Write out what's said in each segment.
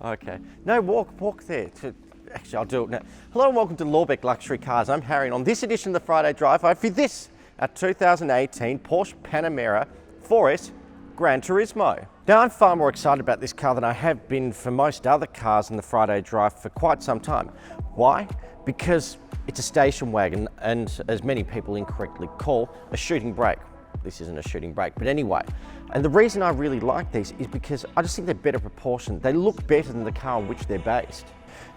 Okay. No, walk there. Actually, I'll do it now. Hello and welcome to Lorbeck Luxury Cars. I'm Harry, and on this edition of the Friday Drive, I have this, a 2018 Porsche Panamera 4S Gran Turismo. Now, I'm far more excited about this car than I have been for most other cars in the Friday Drive for quite some time. Why? Because it's a station wagon, and as many people incorrectly call, a shooting brake. This isn't a shooting brake, but anyway. And the reason I really like these is because I just think they're better proportioned. They look better than the car on which they're based.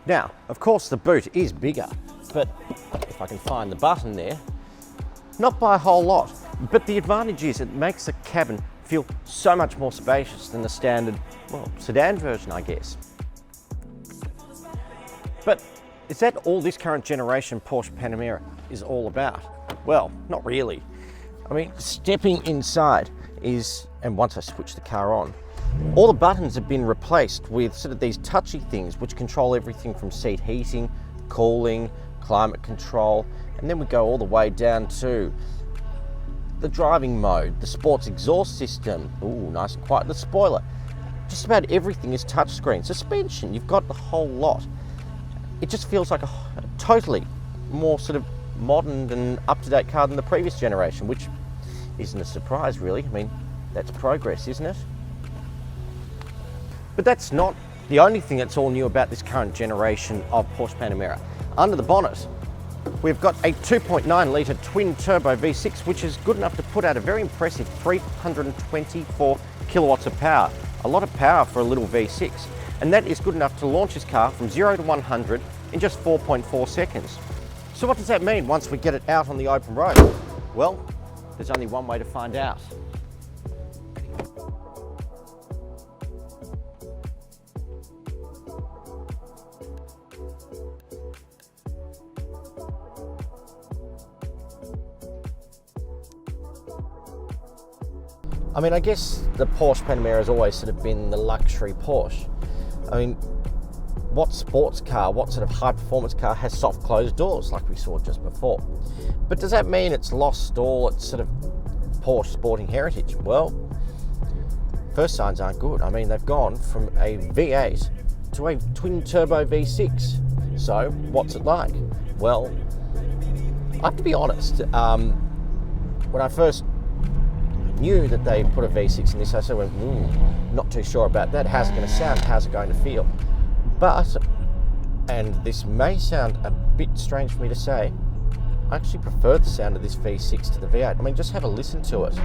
Now, of course, the boot is bigger, but if I can find the button there, not by a whole lot. But the advantage is it makes the cabin feel so much more spacious than the standard, well, sedan version, I guess. But is that all this current generation Porsche Panamera is all about? Well, not really. I mean, stepping inside is, and once I switch the car on, all the buttons have been replaced with sort of these touchy things which control everything from seat heating, cooling, climate control, and then we go all the way down to the driving mode, the sports exhaust system, ooh, nice and quiet, the spoiler. Just about everything is touchscreen. Suspension, you've got the whole lot. It just feels like a totally more sort of modern and up-to-date car than the previous generation, which isn't a surprise really. I mean, that's progress, isn't it? But that's not the only thing that's all new about this current generation of Porsche Panamera. Under the bonnet, we've got a 2.9 litre twin-turbo V6, which is good enough to put out a very impressive 324 kilowatts of power. A lot of power for a little V6. And that is good enough to launch this car from 0 to 100 in just 4.4 seconds. So what does that mean once we get it out on the open road? Well, there's only one way to find out. I mean, I guess the Porsche Panamera has always sort of been the luxury Porsche. I mean, what sports car, what sort of high performance car has soft closed doors like we saw just before? But does that mean it's lost all its sort of Porsche sporting heritage? Well, first signs aren't good. I mean, they've gone from a V8 to a twin turbo V6. So what's it like? Well, I have to be honest, when I first knew that they put a V6 in this, I sort of went, not too sure about that. How's it going to sound? How's it going to feel? But, and this may sound a bit strange for me to say, I actually prefer the sound of this V6 to the V8. I mean, just have a listen to it.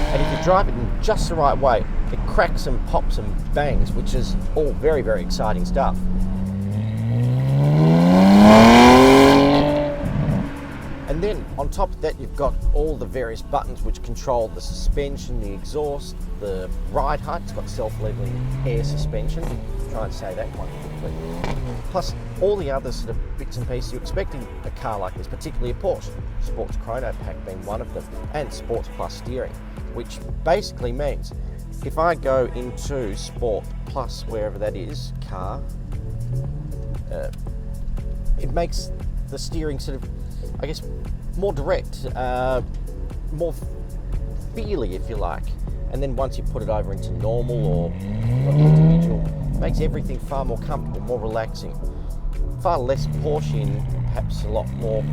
And if you drive it in just the right way, it cracks and pops and bangs, which is all very, very exciting stuff. And then on top of that, you've got all the various buttons which control the suspension, the exhaust, the ride height. It's got self-leveling air suspension. Try and say that one quickly. Plus all the other sort of bits and pieces you expect in a car like this, particularly a Porsche. Sports Chrono Pack being one of them, and Sports Plus steering, which basically means if I go into Sport Plus, wherever that is, car, it makes the steering sort of, I guess, more direct, more feely, if you like. And then once you put it over into normal or individual, it makes everything far more comfortable, more relaxing, far less Porsche and perhaps a lot more,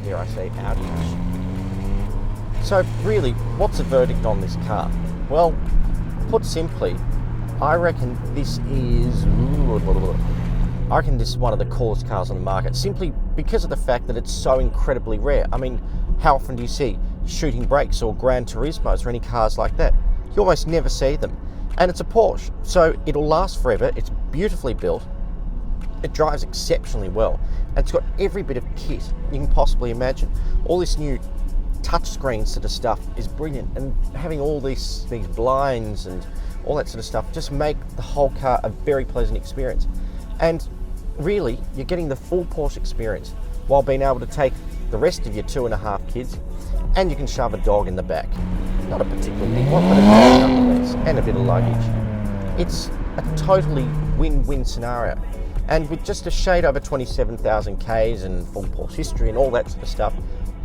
dare I say, outage. So really, what's the verdict on this car? Well, put simply, I reckon this is one of the coolest cars on the market, simply because of the fact that it's so incredibly rare. I mean, how often do you see shooting brakes or Gran Turismos or any cars like that? You almost never see them. And it's a Porsche, so it'll last forever. It's beautifully built. It drives exceptionally well. And it's got every bit of kit you can possibly imagine. All this new touchscreen sort of stuff is brilliant. And having all these blinds and all that sort of stuff just make the whole car a very pleasant experience. And really, you're getting the full Porsche experience while being able to take the rest of your 2.5 kids, and you can shove a dog in the back. Not a particularly big one, but a dog nonetheless, and a bit of luggage. It's a totally win-win scenario. And with just a shade over 27,000 Ks and full Porsche history and all that sort of stuff,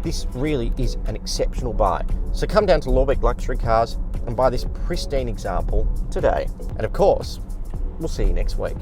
This really is an exceptional buy. So come down to Lorbeck Luxury Cars and buy this pristine example today. And of course, we'll see you next week.